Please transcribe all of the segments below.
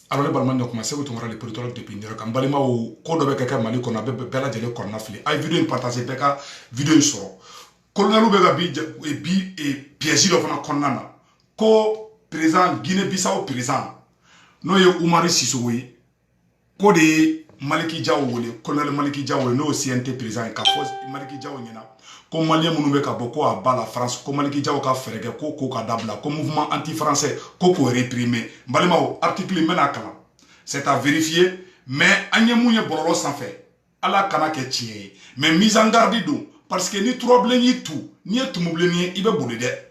Alors les Balmains ont commencé à tomber les politologues de Pinera. Quand Balima ou Kodobe Kaka Mali qu'on avait bella de l'écornafli. A vidéo une partager Beka vidéo sur. Colonel Bega bi et piège de fana Konana. Ko président Guinée-Bissau président. No ye Oumari Sissoui. Ko de Maliki Diawo, colonel Maliki Diawo, no CNT président et Kafos Maliki Diawo Nina. Comme Malien Mounoube Kaboko a bas la France, comme Maliki Diawo ka frère, Koko Kadabla, comme mouvement anti-français, Koko réprimé. Balimao, article Menakala. C'est à vérifier, mais Agnamouye Borolo sans fait. Allah Kanake Tchie. Mais mise en garde d'eau, parce que ni trouble ni tout, ni tout moublé ni ibe boulide.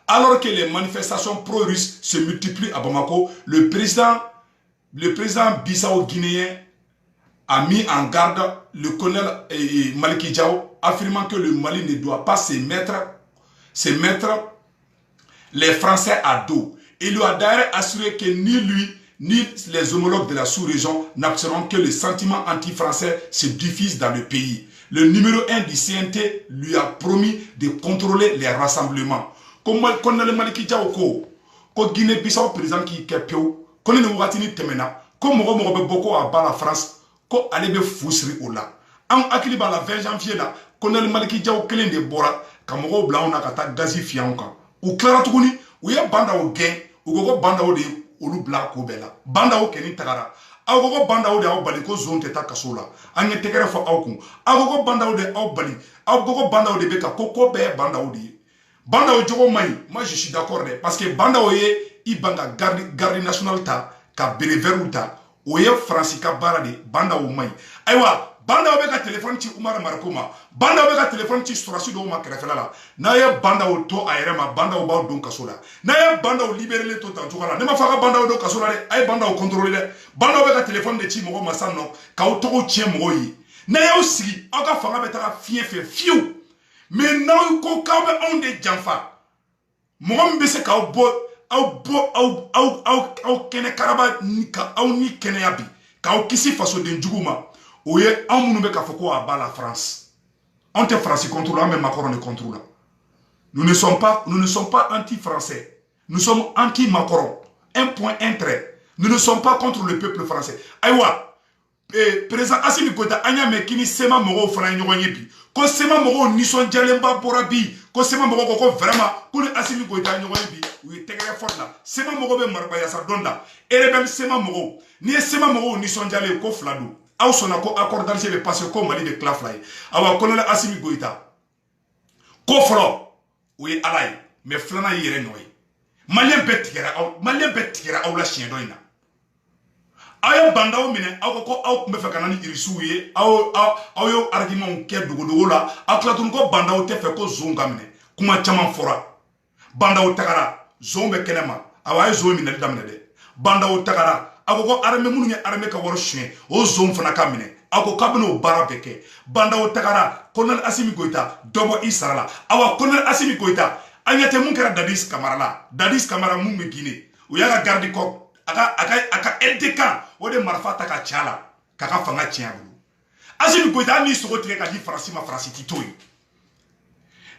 Alors que les manifestations pro-russes se multiplient à Bamako, le président bissau-guinéen a mis en garde le colonel Maliki Diawo, affirmant que le Mali ne doit pas se mettre les Français à dos. Il lui a d'ailleurs assuré que ni lui, ni les homologues de la sous-région n'accepteront que le sentiment anti-français se diffuse dans le pays. Le numéro 1 du CNT lui a promis de contrôler les rassemblements. Comme le colonel Maliki Diawo, ko Guinée-Bissau président qui est pio, qu'on ne voit ni temena, comme on a beaucoup à bas la France, ko alebe fousri ou là. En akiliba la 20 janvier là, colonel Maliki Diawo kelen de bora, kamoro blanc on a kata gazifiant ka. Ou clara tukuni, ou ya banda au gain, ou gogo banda au de olu bla ko bela. Banda au keni tagara. Aw gogo banda au de aw bali ko zone teta kasola. Anye tekere fo aw kun. Aw gogo banda au de aw bali. Aw gogo banda au de beka koko be banda au de. Banda au jogo mai, moi je suis d'accord parce que banda au ye ibanga garde national ta ka bereveru ta. Oye Francika Barade, banda ou mai. Aywa, banda ou beka téléphone ti Oumar Markoma, banda ou beka téléphone ti Sorasu do ma krefela. Na ye banda ou to aérema, banda ou ba don kasola. Na ye banda ou libérer le to tanjukala. Ne ma faka banda ou do kasola de, ay banda ou contrôler de. Banda ou beka téléphone de ti mogo masano, ka ou toko tien mogo yi. Na ye aussi, aka fanga betara fien fe fiu. Mais na ou ko kabe on de janfa. Mogo mbese ka ou bo au kene karaba nika au ni kene yabi ka au kisi faso den juguma oye au munube ka foko aba la France. On te France contrôle mais Macron ne contrôle. Nous ne sommes pas anti-français. Nous sommes anti-Macron. Un point, un trait. Nous ne sommes pas contre le peuple français. Aïwa, président Assimi Goïta anya mekini sema moro fana nyonye bi. Ko sema moro nison jalemba borabi. Ko sema moro ko vraiment ko Assimi Goïta nyonye bi. Oui, tegere fort là. Sema moro be marba ya sa donda. Erebem sema moro. Ni sema moro nison jale ko fladu. Aw sona ko accord d'Alger be passer ko Mali de claflay. Awa colonel Assimi Goïta. Ko flo. Oui, alay. Mais flana yere noy. Malien betigera aw la chien doina. Ayo banda o mine aw ko aw me fe kanani irisu ye aw yo argument ke dogo la aklatun ko banda o te fe ko zonga mine kuma chama fora banda o takara zombe kenema aw ay zo mine damne de banda o takara aw ko arme munu nge arme ka wor chien o zom fana ka mine aw ko kabno bara beke banda o takara colonel Assimi Goïta dobo isarala aw colonel Assimi Goïta anyate mun kera Dadis Camara mun me Guinée o yaga garde corps aka LDK o de marfa ta ka chala kaka fanga tiabu Assimi Goïta ni sogo tigɛ ka di Faransi ma Faransi ti toyi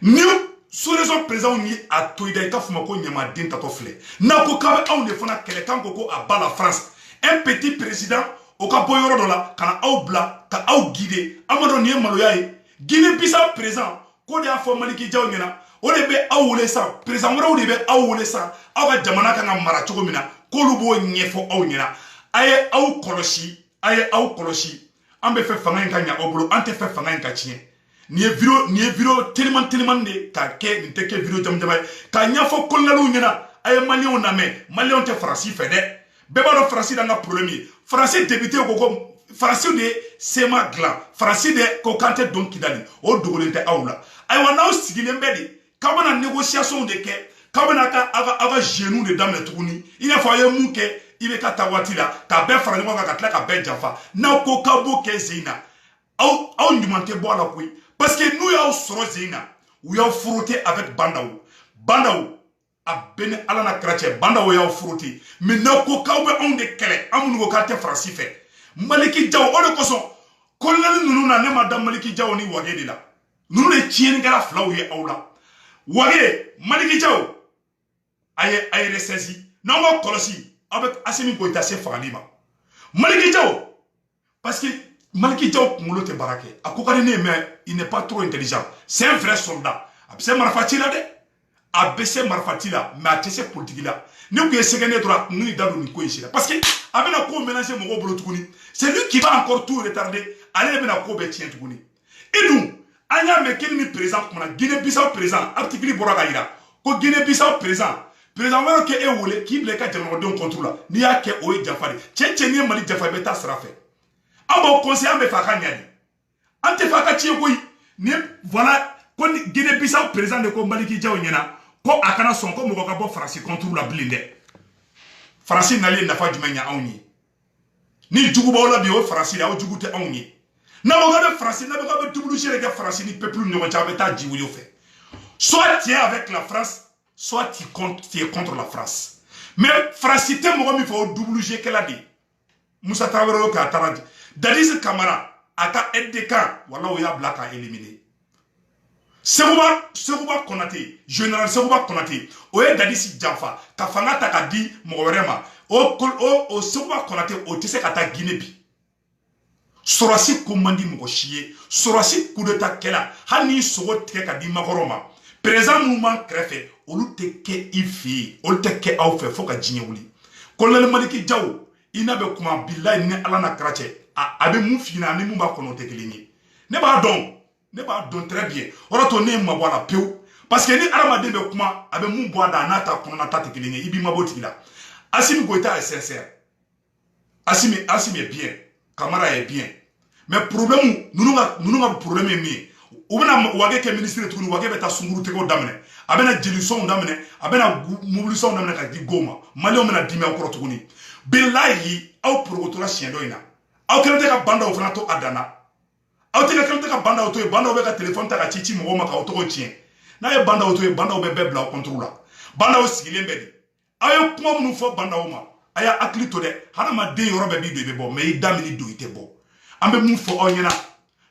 ni sous-région président ni a toyi da ita fuma ko ɲamaden tatɔ filɛ n'a ko k'a bɛ anw de fana kɛlɛ kan ko a ba la France un petit président o ka bɔ yɔrɔ dɔ la ka na aw bila ka aw guider amadu nin ye maloya ye Guinée-Bissau président ko de y'a fɔ Maliki Diawo ɲɛna o de bɛ aw wele san président wɛrɛw de bɛ aw wele san aw ka jamana kan ka mara cogo min na k'olu b'o ɲɛfɔ aw ɲɛna a ye aw kɔlɔsi an bɛ fɛ fanga in ka ɲɛ aw bolo an tɛ fɛ fanga in ka tiɲɛ nin ye video teliman de ka kɛ nin tɛ kɛ video jamajama ye k'a ɲɛfɔ kolonɛliw ɲɛna a ye maliyɛnw lamɛn maliyɛnw tɛ Faransi fɛ dɛ bɛɛ b'a dɔn Faransi d'an ka problème ye Faransi député ko Faransi de sema dilan Faransi de ko kan tɛ dɔn Kidali o dogolen tɛ aw la ayiwa n'aw sigilen bɛ de k'aw bɛna négociation de kɛ k'aw bɛna aw ka genou de daminɛ tuguni i n'a fɔ a ye mun kɛ i bɛ ka taa waati la ka bɛɛ fara ɲɔgɔn kan ka tila ka bɛɛ janfa n'aw ko k'aw b'o kɛ sen na aw ɲuman tɛ bɔ a la koyi parce que n'u y'aw sɔrɔ sen na u y'aw frotter avec bandaw a bɛɛ ni Ala n'a kira cɛ bandaw y'aw frotter mais n'aw ko k'aw bɛ anw de kɛlɛ an minnu ko k'aw tɛ Faransi fɛ Maliki Diawo o de kosɔn kolonɛli ninnu na ne ma da Maliki Diawo ni Wage de la ninnu de tiɲɛnikɛla filaw ye aw la Wage Maliki Diawo a ye ressaisi n'aw ma kɔlɔsi avec Assimi Goïta c'est Falima. Maliki Diao, parce que Maliki Diao, Moulote Barake, à Kokarine, mais il n'est pas trop intelligent. C'est un vrai soldat. C'est Marfati là, ABC Marfati là, mais à Tessé politique là. Nous qui essayons de droit, nous y donnons une coïncidence. Parce que, avec la cour mélanger mon gros c'est lui qui va encore tout retarder. Allez, avec la cour bétien tout. Et nous, Anya Mekeni présent, comme la Guinée-Bissau présent, Aptikili Boragaïra, ko Guinée-Bissau présent. Président wɛrɛ kɛ e wele k'i bila i ka jamanadenw contre la n'i y'a kɛ o ye jafa de cɛ cɛ n'i ye Mali jafa i bɛ taa sira fɛ an b'o conseil an bɛ fɛ a ka ɲa de an tɛ fɛ a ka tiɲɛ koyi ni voilà ko Guinée Bissau président de ko Maliki Diaw ɲɛna ko a kana sɔn ko mɔgɔ ka bɔ Faransi contre la bilen dɛ Faransi nali ye nafa jumɛn ɲa anw ye ni jugu b'aw la bi o Faransi la o jugu tɛ anw ye n'aw ka bɛ Faransi n'a bɛ double jeu de kɛ Faransi ni peuple ni ɲɔgɔn cɛ a bɛ taa ji wuli o fɛ soit tu es avec la France soit tu es contre la France. Mais France, si tu es mon double G qu'elle a dit. Moussa Traoré qui a taradi. Dadis Kamara, à ta aide de camp, voilà où il y a Black à éliminer. Serouba Konate, général Serouba Konate, oye Dadis Djafa, Kafanga Takadi, Morema, o Serouba Konate, o Tese Kata Guinée. Sorasi Koumandi Mokochie, Sorasi Koudeta Kela, Hani Soro Tekadi Makoroma. Présent mouvement crève, olu te ke ifi, olu te ke aw fe fo ka jiɲɛ wuli. Colonel Maliki Diaw, i n'a bɛ kuma bilahi ni ala na kira cɛ, a bɛ mun f'i ɲɛna ni mun b'a kɔnɔ o tɛ kelen ye. Ne b'a dɔn très bien. O de to ne ye mabɔ a la pewu. Parce que ni adamaden bɛ kuma, a bɛ mun bɔ a da, a n'a ta kɔnɔna ta tɛ kelen ye, i b'i mabɔ o tigi la. Assimi Goïta est sincère. Assimi est bien. Kamara est bien. Mais problème, nous avons problème est mieux. Ou bien wage ke ministre tuguni wage beta sunguru tego damene abena jelisson damene abena mobilisation damene ka di goma malio mena dimi akoro tuguni billahi aw progotola chien doina aw kelente ka banda o fana to adana aw te kelente ka banda o to banda o be ka telephone ta ka chichi mo ma ka o to chien na ye banda o to banda o be bebla o contrôle banda o sigilen be di aw kuma munu fo banda o ma aya akli to de hana ma de yoro be bi be bo me idamini do ite bo ambe mu fo o nyena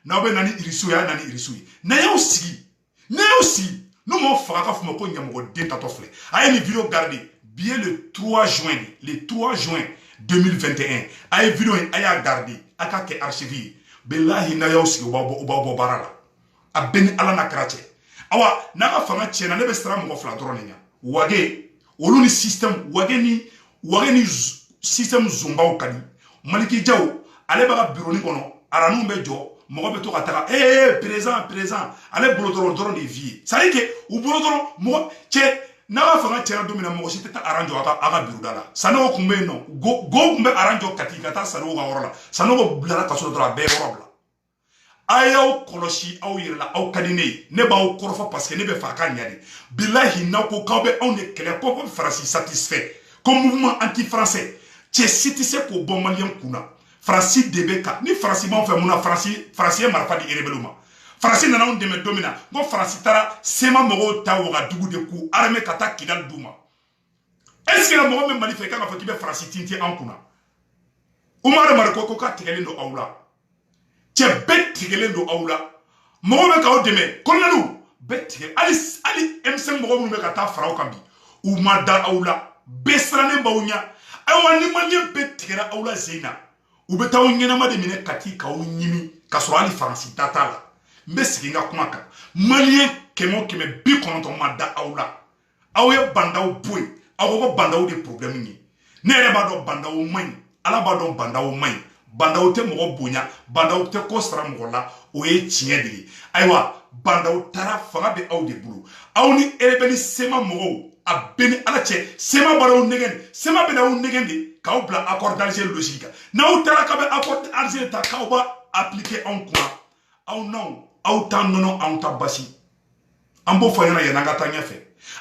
na obe nani irisu ya nani irisu na ya aussi nous m'en fera ka fuma ko nyamogo den tatofle aye ni vidéo garder bien le 3 juin 2021 aye vidéo aya garder aka ke archive billahi na ya aussi oba barala abeni ala na krache awa na ka fanga chena ne be stra mo fla drone nya wage olu ni système wage ni système zumba kadi Maliki Diaw ale ba bureau ni kono aranu be jo mɔgɔ bɛ to ka taga présent ale bolo dɔrɔn de vie ça veut dire que u bolo dɔrɔn mɔgɔ cɛ n'a ka fanga cɛra don min na mɔgɔ si tɛ taa aranjɔ a ka bureau da la Sanogo kun bɛ yen nɔ go kun bɛ aranjɔ Kati ka taa Sanogo ka yɔrɔ la Sanogo bilara ka sɔrɔ dɔrɔn a bɛɛ yɔrɔ bila a y'aw kɔlɔsi aw yɛrɛ la aw ka di ne ye ne b'aw kɔrɔfɔ parce que ne bɛ fɛ a ka ɲa de bilahi n'aw ko k'aw bɛ anw de kɛlɛ ko Faransi satisfait comme mouvement anti français cɛ si tɛ se k'o bɔ maliyɛn kun na Faransi de bɛ ka ni Faransi b'anw fɛ mun na Faransi ye marifa di rebelle ma Faransi nana anw dɛmɛ don min na ko Faransi taara sema mɔgɔw ta Wagadugu de k'u armée ka taa Kidali d'u ma est-ce que mɔgɔ min Mali fɛ i kan ka fɔ k'i bɛ Faransi tintin an kunna Umaru Mariko ko k'a tigɛlen don aw la cɛ bɛɛ tigɛlen don aw la mɔgɔw bɛ k'aw dɛmɛ colonel bɛɛ tigɛ hali M5 mɔgɔ minnu bɛ ka taa fara aw kan bi u ma da aw la bɛɛ sirannen b'aw ɲɛ ayiwa ni maliyɛn bɛɛ tigɛra aw la sen na u bɛ taa aw ɲɛnama de minɛ Kati k'aw ɲimi ka sɔrɔ hali Faransi da t'a la n bɛ segin n ka kuma kan maliyɛn 190 ma da aw la aw ye bandaw bɔ yen aw ko bandaw de problème ye ne yɛrɛ b'a dɔn bandaw man ɲi ala b'a dɔn bandaw man ɲi bandaw tɛ mɔgɔ bonya bandaw tɛ ko sara mɔgɔ la o ye tiɲɛ de ye ayiwa bandaw taara fanga bɛ aw de bolo aw ni rebelle sema mɔgɔw a bɛ ni ala cɛ sema b'aw nɛgɛn sema bɛ n'aw nɛgɛn de k'aw bila accord d'Alger logique kan n'aw taara k'a bɛ accord d'Alger ta k'aw b'a appliquer anw kunna aw n'anw aw t'a nɔnɔ anw ta basi an b'o fɔ ɲɛna yan'an ka taa ɲɛfɛ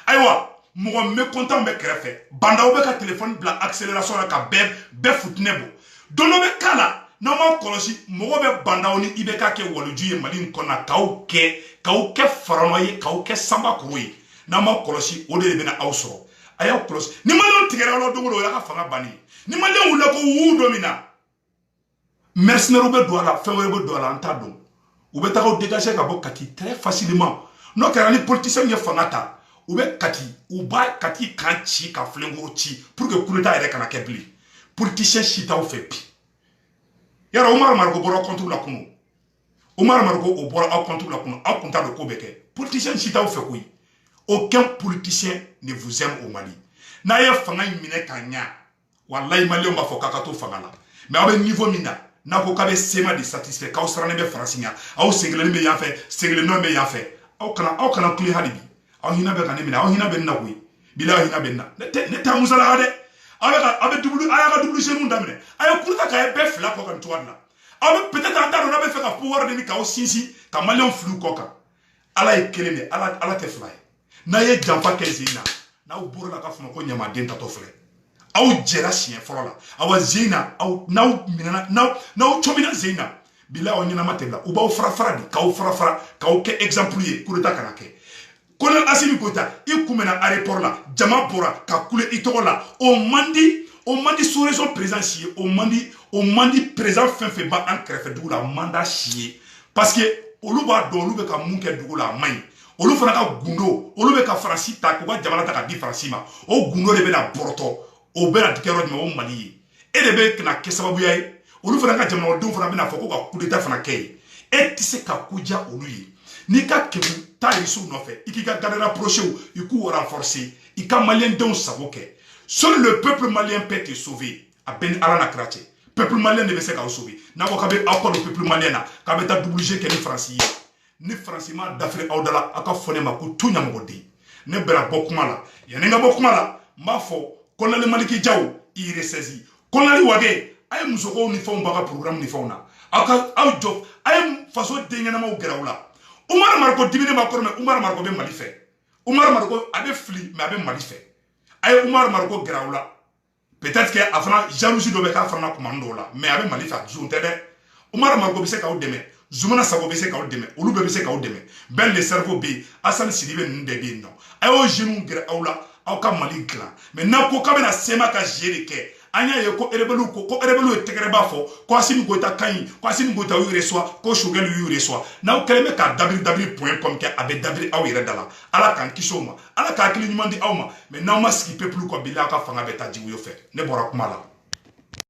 ayiwa mɔgɔ mécontent bɛ kɛrɛfɛ bandaw bɛ ka téléphone bila accélération la ka bɛɛ futinɛ bɔ don dɔ bɛ k'a la n'aw ma kɔlɔsi mɔgɔ bɛ bandaw ni i bɛ k'a kɛ waliju ye Mali in kɔnɔ k'aw kɛ faranɔ ye k'aw kɛ sanbakuru ye n'aw ma kɔlɔsi o de bɛna aw sɔrɔ a y'aw kɔlɔsi ni maliyɛnw tigɛra aw la don o don o y'a ka fanga bannen ni maliyɛnw wulila ko wuu don min na mercenaires bɛ don a la fɛn wɛrɛ bɛ don a la an t'a dɔn u bɛ taga aw dégager ka bɔ Kati très facilement n'o kɛra ni politiciens ye fanga ta ou be kati ou ba kati kan ci ka flengo ci pour que coup d'état ere kana kebli politicien chita ou fait pi yara Omar Margo boro contre la kuno Omar Margo au boro au contre la kuno au compta de kobeke politicien chita ou fait quoi aucun politicien ne vous aime au Mali na ya fanga mine kanya wallahi Mali on ba fo kakato fanga la mais avec niveau mina na ko kabe sema de satisfait ka usrane be francinya au sengle be ya fait sengle no be ya fait au kana kuli halibi au hina be kanemi na au hina be na wi bila hina be na ne ta musala ade avec double aya double chez nous damne aya kurta ka be fla ko kan tuwana avec peut-être anda na be fait ka pouvoir de ni ka o sinsi ka malion flou koka ala e kelene ala te fly na ye jamfa kezina na u buru la ka fuma ko nyama den tato fle au jera chien forola awa zina au now minana now chomina zina bila o nyina matela u ba frafra di ka o frafra ka o ke exemplier kurta kanake Colonel Assimi Goïta il kumena aéroport la jama bora ka kule itola o mandi sous raison présentiel o mandi présent fin ba en krefe du la mandat chier parce que oluba do olu be ka munke du la mai olu fana ka gundo olu be ka franci ta ko ba jamana ta ka di franci ma o gundo de be na borto o be na dikero de o mali e de be na kesababu yayi olu fana ka jamana do fana be na foko ka coup d'état fana kay e tise ka kuja olu yi ni ka kebu ta isu no fait iki ka garder rapprocher ou iku renforcer ika malien don saboke seul le peuple malien peut te sauver a ben alana krache peuple malien ne be se ka sauver na ko ka be accord le peuple malien na ka be ta obligé que ni français ni francima d'Afrique audala aka fone ma ko tunya mo de ne bera bokuma la ya ne nga bokuma la ma fo kolale maliki jaw i resesi kolali wage ay musoko ni fon baka programme ni fona aka aw job ay faso de ngena ma grawla Omar Margo dibine ma korme Omar Margo be Mali fait Omar Margo abe fli mais abe Mali fait ay Omar Margo grawla peut-être que afana jalousie do be ka afana commando la mais abe Mali fait jonte de Omar Margo be se ka o deme Zoumana Sabo be se ka o deme olu be se ka o deme ben le cerveau be Assane Sidibe nde be non ay o jeune grawla aw ka Mali clan mais na ko ka be na sema ka jere ke anya ye ko erebelu e tegere bafo ko Assimi Goïta kanyi ko Assimi Goïta yu reçoit ko Shogel yu reçoit na o keleme ka www.com ke abe dabri aw yere dala ala kan kisoma ala ka kili nyumandi awma mais na o ma ski peuple ko bila ka fanga beta jiwu yo fe ne bora kuma la